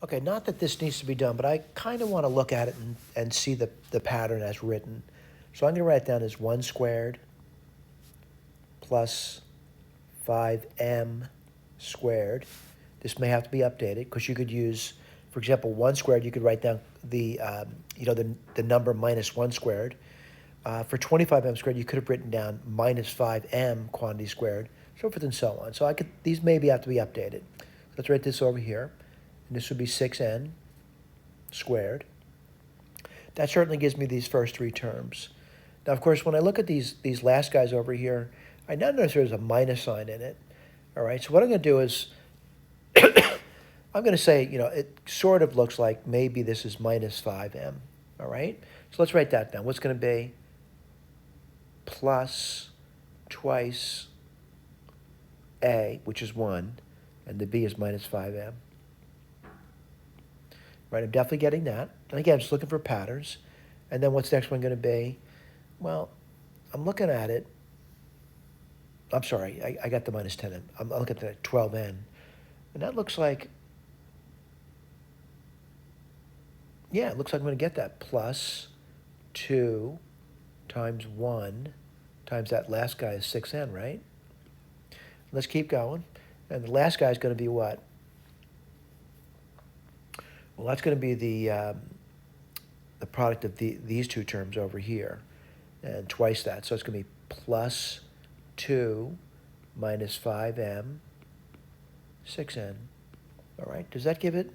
Okay, not that this needs to be done, but I kind of want to look at it and see the pattern as written. So I'm going to write it down as 1 squared plus 5m squared. This may have to be updated because you could use, for example, 1 squared, you could write down the, the number minus 1 squared. For 25m squared, you could have written down minus 5m quantity squared, so forth and so on. So these maybe have to be updated. Let's write this over here. And this would be 6n squared. That certainly gives me these first three terms. Now, of course, when I look at these last guys over here, I now notice there's a minus sign in it. All right, so what I'm going to do is I'm going to say, it sort of looks like maybe this is minus 5m. All right, so let's write that down. What's going to be plus twice a, which is 1, and the b is minus 5m. Right, I'm definitely getting that. And again, I'm just looking for patterns. And then what's the next one going to be? Well, I'm looking at it. I'm sorry, I got the minus 10. I'm looking at the 12n. And that looks like, yeah, it looks like I'm going to get that. Plus 2 times 1 times that last guy is 6n, right? Let's keep going. And the last guy is going to be what? Well, that's going to be the product of these two terms over here, and twice that. So it's going to be plus 2 minus 5m, 6n. All right, does that give it?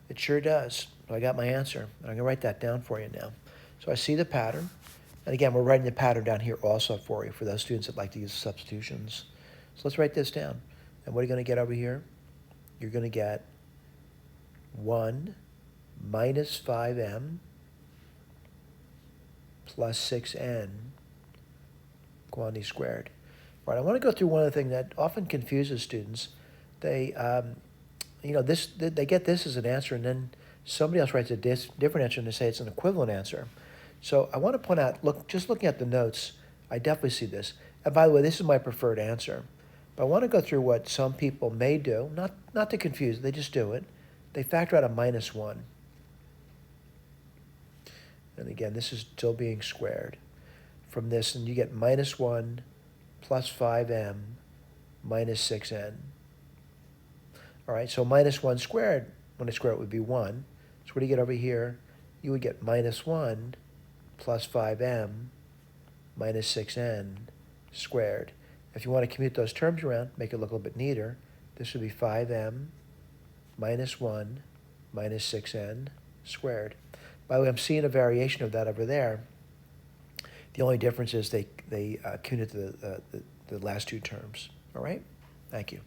It sure does. So I got my answer. I'm going to write that down for you now. So I see the pattern. And again, we're writing the pattern down here also for you, for those students that like to use substitutions. So let's write this down. And what are you going to get over here? You're going to get 1 minus 5m plus 6n quantity squared. Right, I want to go through one of the things that often confuses students. They, they get this as an answer, and then somebody else writes a different answer, and they say it's an equivalent answer. So I want to point out, just looking at the notes, I definitely see this. And by the way, this is my preferred answer. But I want to go through what some people may do, not to confuse, they just do it. They factor out a minus 1. And again, this is still being squared from this, and you get minus 1 plus 5m minus 6n. All right, so minus 1 squared, when I square it, would be 1. So what do you get over here? You would get minus 1 plus 5m minus 6n squared. If you want to commute those terms around, make it look a little bit neater, this would be 5m minus 1 minus 6n squared. By the way, I'm seeing a variation of that over there. The only difference is they commute to the last two terms. All right? Thank you.